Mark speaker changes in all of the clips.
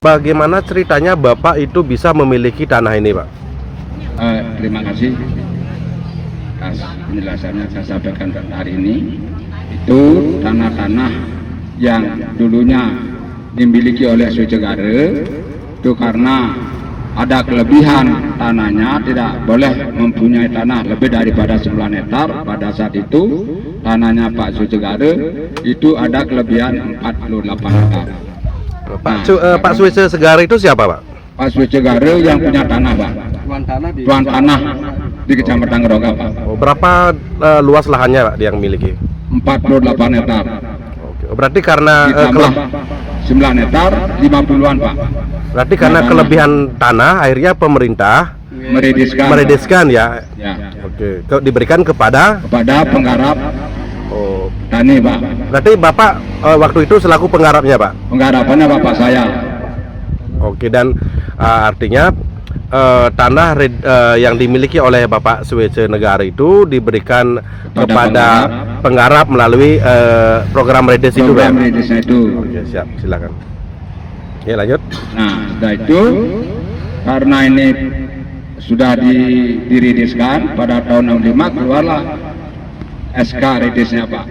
Speaker 1: Bagaimana ceritanya Bapak itu bisa memiliki tanah ini, Pak?
Speaker 2: Terima kasih atas penjelasannya saya sampaikan hari ini. Itu tanah-tanah yang dulunya dimiliki oleh Swecegare itu karena ada kelebihan tanahnya, tidak boleh mempunyai tanah lebih daripada 9 hektar. Pada saat itu tanahnya Pak Swecegare itu ada kelebihan 48 hektar.
Speaker 1: Pak Swecegare itu siapa, Pak?
Speaker 2: Pak Swecegare yang punya tanah, Pak. Tuan tanah di Kecamatan Ngeroga, Pak.
Speaker 1: Berapa luas lahannya, Pak, yang miliki?
Speaker 2: 48 hektar.
Speaker 1: Oke. Berarti karena
Speaker 2: Ditambah 9 hektar 50-an, Pak.
Speaker 1: berarti karena kelebihan tanah, akhirnya pemerintah meredeskan ya.
Speaker 2: Ya.
Speaker 1: Oke. Diberikan kepada
Speaker 2: Penggarap tani, Pak.
Speaker 1: Berarti Bapak waktu itu selaku penggarapnya, Pak?
Speaker 2: Penggarapannya Bapak saya.
Speaker 1: Oke, dan artinya tanah yang dimiliki oleh Bapak Swecegare itu diberikan kepada penggarap melalui program redes itu, Pak?
Speaker 2: Program redesnya itu.
Speaker 1: Oke, siap, silakan. Ya, lanjut.
Speaker 2: Nah, setelah itu karena ini sudah diredeskan pada tahun 65, keluarlah SK redesnya, Pak.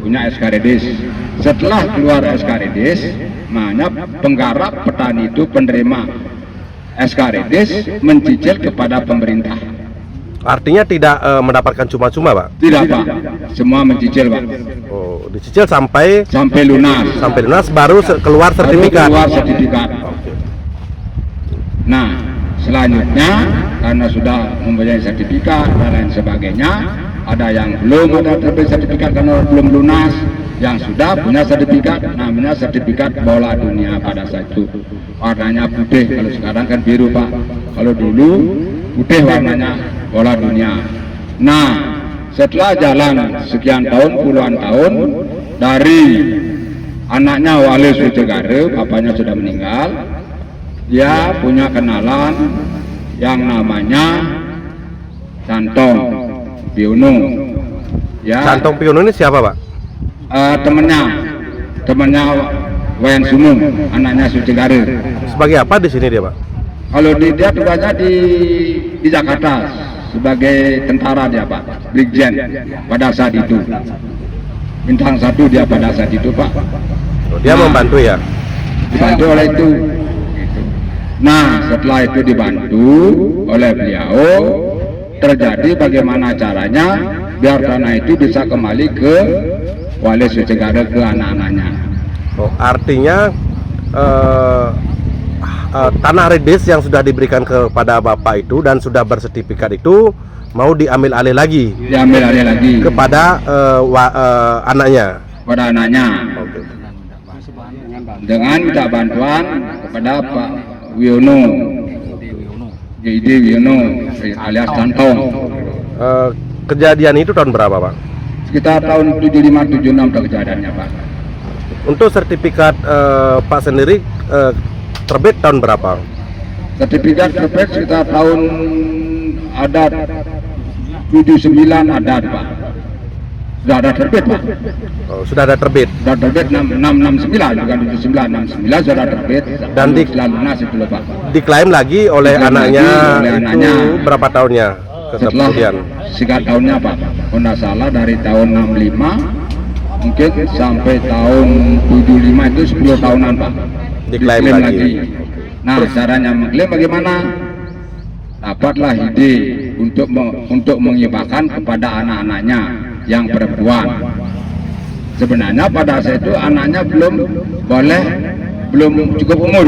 Speaker 2: Punya SK redes. Setelah keluar SK redes, makanya penggarap petani itu penerima SK redes mencicil kepada pemerintah.
Speaker 1: Artinya tidak mendapatkan cuma-cuma, Pak?
Speaker 2: Tidak, Pak. Semua mencicil, Pak.
Speaker 1: Oh, dicicil sampai
Speaker 2: lunas.
Speaker 1: Sampai lunas baru keluar sertifikat.
Speaker 2: Nah, selanjutnya karena sudah mempunyai sertifikat dan lain sebagainya, ada yang belum ada terbit sertifikat karena belum lunas, yang sudah punya sertifikat, namanya sertifikat bola dunia. Pada saat itu warnanya putih, kalau sekarang kan biru, Pak. Kalau dulu putih warnanya bola dunia. Nah, setelah jalan sekian tahun, puluhan tahun, dari anaknya Wali Swecegare, bapaknya sudah meninggal, dia punya kenalan yang namanya Cantong Piono. Ya.
Speaker 1: Cantong Piono ini siapa, Pak?
Speaker 2: Temannya Wayan Sumung, anaknya Swecegare.
Speaker 1: Sebagai apa di sini dia, Pak?
Speaker 2: Kalau dia tugasnya di Jakarta sebagai tentara dia, Pak, Brigjen pada saat itu. Bintang 1 dia pada saat itu, Pak.
Speaker 1: Dia membantu ya?
Speaker 2: Dibantu oleh itu. Nah, setelah itu dibantu oleh beliau, terjadi bagaimana caranya biar tanah itu bisa kembali ke Wali Swecegare, ke anak-anaknya.
Speaker 1: Oh, artinya tanah redes yang sudah diberikan kepada Bapak itu dan sudah bersertifikat itu mau diambil alih lagi?
Speaker 2: Diambil alih lagi
Speaker 1: kepada anaknya?
Speaker 2: Pada anaknya.
Speaker 1: Okay.
Speaker 2: Dengan minta bantuan kepada Pak Wiono, JD Wiono alias Cantong.
Speaker 1: Kejadian itu tahun berapa, Pak?
Speaker 2: Sekitar tahun 75-76 kejadiannya, Pak.
Speaker 1: Untuk sertifikat Pak sendiri terbit tahun berapa?
Speaker 2: Sertifikat terbit sekitar tahun ada 79 ada, Pak. Sudah ada terbit, Pak.
Speaker 1: Oh, sudah ada terbit.
Speaker 2: Sudah terbit 669 bukan 79, 69 sudah terbit. Dan selalu lunas itu, Pak.
Speaker 1: Diklaim lagi oleh anaknya. Itu berapa tahunnya?
Speaker 2: Setelah 3 tahunnya, Pak. Kalau tidak salah dari tahun 65 mungkin sampai tahun 75 itu 10 tahunan, Pak.
Speaker 1: Diklaim lagi.
Speaker 2: Nah, caranya mengklaim bagaimana? Dapatlah ide untuk menghibahkan kepada anak-anaknya yang perempuan. Sebenarnya pada saat itu anaknya belum cukup umur.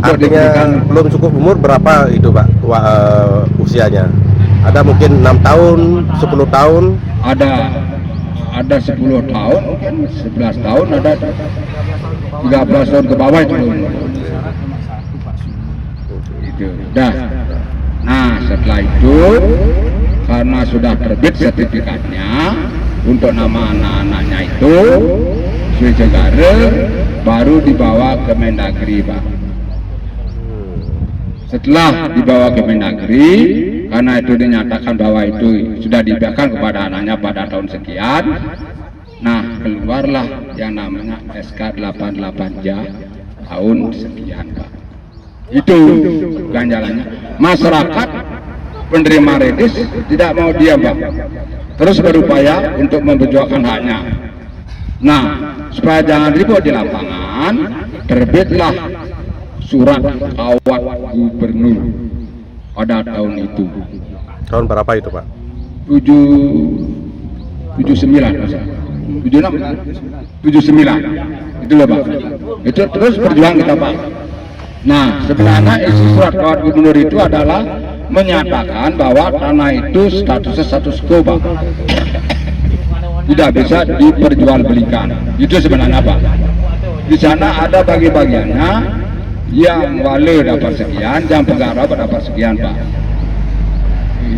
Speaker 1: Artinya belum cukup umur berapa itu, Pak? Usianya? Ada mungkin 6 tahun, 10 tahun?
Speaker 2: Ada 10 tahun, mungkin 11 tahun, ada 13 tahun ke bawah itu. Dah. Nah, setelah itu karena sudah terbit sertifikatnya untuk nama anak-anaknya itu, Swecegare baru dibawa ke Mendagri, Pak. Setelah dibawa ke Mendagri, karena itu dinyatakan bahwa itu sudah diberikan kepada anaknya pada tahun sekian, nah keluarlah yang namanya SK 88J tahun sekian Pak. Itu ganjalannya. Masyarakat penerima redis tidak mau diam Pak, terus berupaya untuk memperjuangkan haknya. Nah, supaya jangan ribut di lapangan, terbitlah surat kawat gubernur pada tahun itu.
Speaker 1: Tahun berapa itu Pak?
Speaker 2: 79 itu loh Pak. Itu terus berjuang kita Pak. Nah, sebenarnya isi surat kawat gubernur itu adalah menyatakan bahwa tanah itu statusnya status quo Pak, tidak bisa diperjualbelikan. Itu sebenarnya Pak. Di sana ada bagi-bagiannya, yang wale dapat sekian, yang penggarap dapat sekian Pak.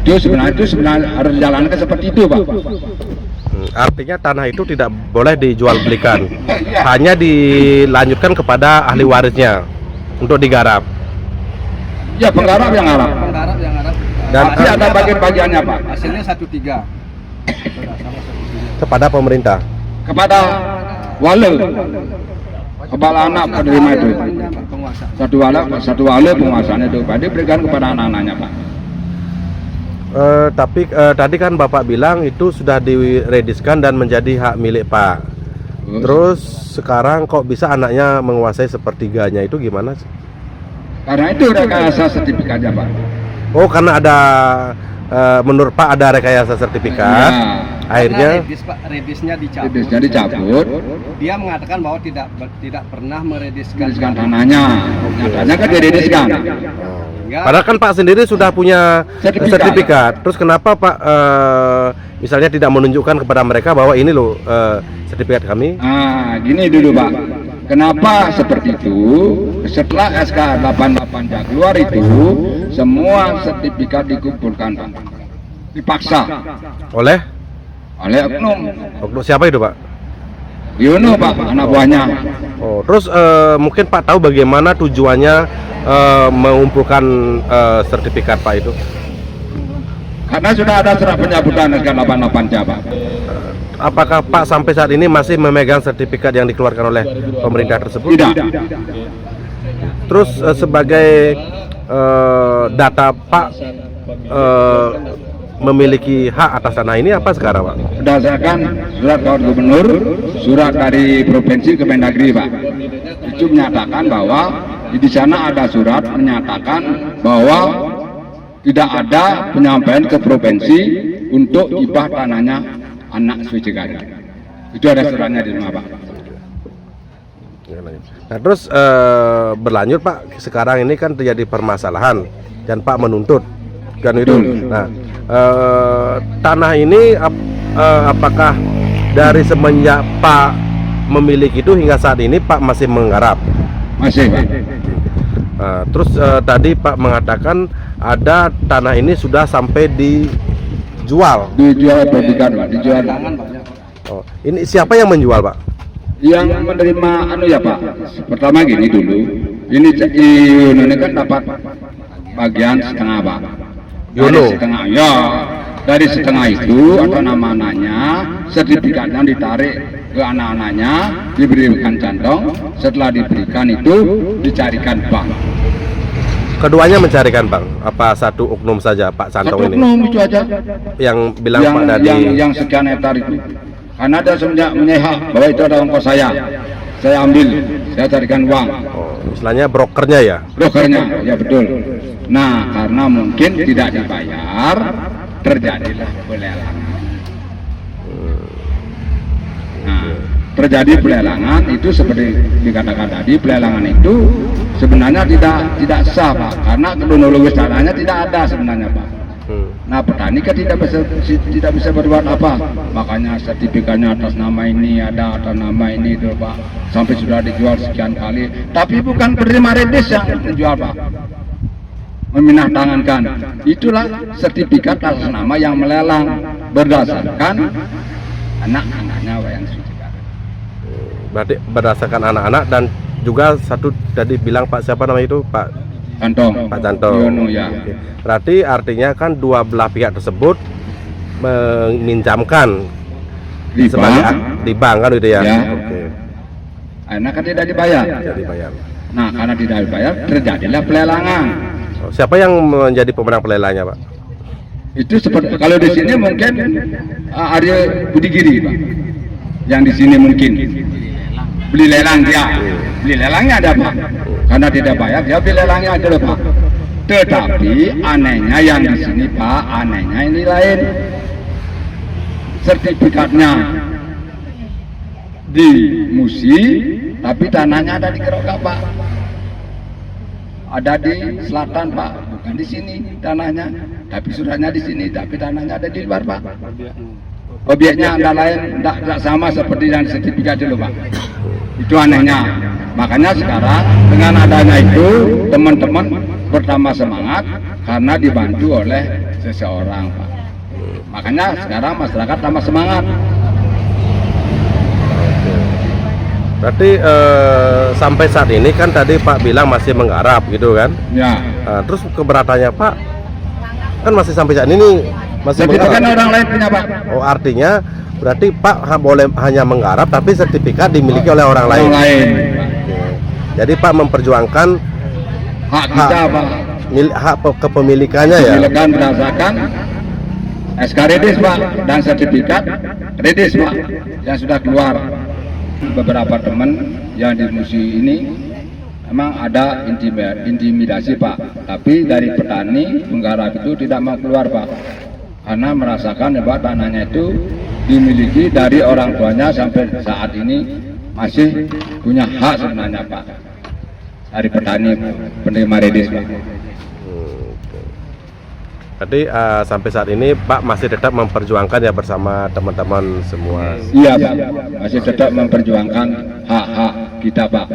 Speaker 2: Itu sebenarnya harus dijalankan seperti itu Pak.
Speaker 1: Artinya tanah itu tidak boleh dijual belikan, hanya dilanjutkan kepada ahli warisnya untuk digarap.
Speaker 2: Ya, penggarap yang garap.
Speaker 1: Dan
Speaker 2: Tapi ada bagian-bagiannya Pak.
Speaker 3: Hasilnya 1/3
Speaker 1: kepada pemerintah.
Speaker 2: Kepada wale, kepala anak penerima itu.
Speaker 3: penguasa.
Speaker 2: Satu wale penguasanya itu Pak, diberikan kepada anak-anaknya Pak.
Speaker 1: Tapi tadi kan Bapak bilang itu sudah dirediskan dan menjadi hak milik Pak. Terus sekarang kok bisa anaknya menguasai sepertiganya, itu gimana sih?
Speaker 2: Karena itu rekayasa sertifikatnya Pak.
Speaker 1: Oh, karena ada menurut Pak ada rekayasa sertifikat.
Speaker 2: Ya,
Speaker 1: Akhirnya
Speaker 3: Karena redisnya dicabut.
Speaker 2: redisnya dicabut,
Speaker 3: Dia mengatakan bahwa tidak pernah merediskan
Speaker 2: rediskan tanahnya. Nyatanya kan dirediskan.
Speaker 3: Sehingga
Speaker 1: padahal kan Pak sendiri sudah punya
Speaker 2: Sertifikat.
Speaker 1: sertifikat. Terus kenapa Pak misalnya tidak menunjukkan kepada mereka bahwa ini loh sertifikat kami?
Speaker 2: Nah, gini dulu Pak. Kenapa seperti itu? Setelah SK 88 keluar itu, semua sertifikat dikumpulkan Pak. Dipaksa
Speaker 1: Oleh
Speaker 2: oknum.
Speaker 1: siapa itu Pak?
Speaker 2: Yono Pak, anak buahnya.
Speaker 1: Oh, terus mungkin Pak tahu bagaimana tujuannya mengumpulkan sertifikat Pak itu?
Speaker 2: Karena sudah ada surat pencabutan SK 88 Pak.
Speaker 1: Apakah Pak sampai saat ini masih memegang sertifikat yang dikeluarkan oleh pemerintah tersebut?
Speaker 2: Tidak.
Speaker 1: Terus sebagai data Pak memiliki hak atas tanah ini apa sekarang Pak?
Speaker 2: Berdasarkan surat kawat gubernur, surat dari provinsi ke Mendagri Pak, itu menyatakan bahwa di sana ada surat menyatakan bahwa tidak ada penyampaian ke provinsi untuk hibah tanahnya anak Swecegari. Itu ada suratnya di rumah Pak.
Speaker 1: Nah terus berlanjut Pak, sekarang ini kan terjadi permasalahan dan Pak menuntut kan itu. Nah tanah ini apakah dari semenjak Pak memiliki itu hingga saat ini Pak masih menggarap?
Speaker 2: Masih Pak.
Speaker 1: Terus tadi Pak mengatakan ada tanah ini sudah sampai dijual.
Speaker 2: Dijual perdikan Pak, dijual.
Speaker 3: tangan banyak.
Speaker 1: Oh, ini siapa yang menjual Pak?
Speaker 2: Yang menerima ya Pak. Pertama gini dulu, ini Yono kan dapat bagian setengah Pak. Dari
Speaker 1: Yono.
Speaker 2: setengah ya. Dari setengah itu atau nama-namanya, sertifikatnya ditarik ke anak-anaknya, diberikan cantong. Setelah diberikan itu dicarikan bank.
Speaker 1: Keduanya mencarikan Bang? Apa satu oknum saja Pak Cantong
Speaker 2: Satu
Speaker 1: ini?
Speaker 2: oknum itu aja.
Speaker 1: Yang bilang Pak tadi.
Speaker 2: Yang sekian hektar itu. Karena ada semenjak menyehak bahwa itu ada ongkos saya ambil, saya carikan uang.
Speaker 1: Oh, istilahnya brokernya ya?
Speaker 2: Brokernya, ya betul. Nah, karena mungkin tidak dibayar, terjadilah pelelangan. Nah, terjadi pelelangan itu seperti dikatakan tadi, pelelangan itu sebenarnya tidak sah Pak, karena kronologis tanahnya tidak ada sebenarnya Pak. Nah, petani kan tidak bisa berbuat apa, makanya sertifikatnya atas nama ini ada, atas nama ini itu Pak, sampai sudah dijual sekian kali, tapi bukan penerima redis yang menjual Pak, meminah tangankan. Itulah sertifikat atas nama yang melelang berdasarkan anak-anaknya wayang Swecegari.
Speaker 1: Berarti berdasarkan anak-anak dan juga satu tadi bilang Pak siapa namanya itu Pak
Speaker 2: Cantong.
Speaker 1: Pak Cantong.
Speaker 2: Yono ya.
Speaker 1: Oke. Berarti artinya kan dua belah pihak tersebut meminjamkan
Speaker 2: Di
Speaker 1: sebagai
Speaker 2: bank.
Speaker 1: di bank kan gitu ya?
Speaker 2: Ya.
Speaker 1: Oke.
Speaker 2: Anak kan tidak dibayar.
Speaker 1: Tidak dibayar.
Speaker 2: Nah, karena tidak dibayar, terjadilah pelelangan.
Speaker 1: Siapa yang menjadi pemenang pelelangnya, Pak?
Speaker 2: Itu seperti kalau di sini mungkin Arya Budigiri, Pak. Yang di sini mungkin beli lelang dia, beli lelangnya ada, Pak. Karena tidak bayar, dia beli lelangnya ada loh, Pak. Tetapi anehnya yang di sini, Pak, anehnya ini lain. Sertifikatnya di Musi, tapi tanahnya ada di Keroka, Pak. Ada di selatan, Pak, bukan di sini tanahnya. Tapi suratnya di sini, tapi tanahnya ada di luar, Pak. Obyeknya ada lain, tidak sama seperti yang sertifikat dulu, Pak. Itu anehnya. Makanya sekarang dengan adanya itu teman-teman pertama semangat karena dibantu oleh seseorang, Pak. Makanya sekarang masyarakat tambah semangat.
Speaker 1: Berarti sampai saat ini kan tadi Pak bilang masih menggarap gitu kan?
Speaker 2: Ya.
Speaker 1: Terus keberatannya Pak kan masih sampai saat ini masih
Speaker 2: Sertifikat
Speaker 1: menggarap.
Speaker 2: orang lain punya, Pak.
Speaker 1: Oh, artinya berarti Pak boleh hanya menggarap tapi sertifikat dimiliki oleh orang lain.
Speaker 2: Orang lain.
Speaker 1: Oke. Jadi Pak memperjuangkan
Speaker 2: Hak kita, Pak.
Speaker 1: hak kepemilikannya ya.
Speaker 2: Silakan berdasarkan SK Redis, Pak, dan sertifikat Redis, Pak, yang sudah keluar. Beberapa teman yang di Musi ini memang ada intimidasi, Pak, tapi dari petani penggarap itu tidak mau keluar, Pak, karena merasakan bahwa tanahnya itu dimiliki dari orang tuanya sampai saat ini masih punya hak sebenarnya, Pak, dari petani penerima Redis, Pak.
Speaker 1: Jadi sampai saat ini Pak masih tetap memperjuangkan ya bersama teman-teman semua.
Speaker 2: Iya, Pak, masih tetap memperjuangkan hak-hak kita, Pak.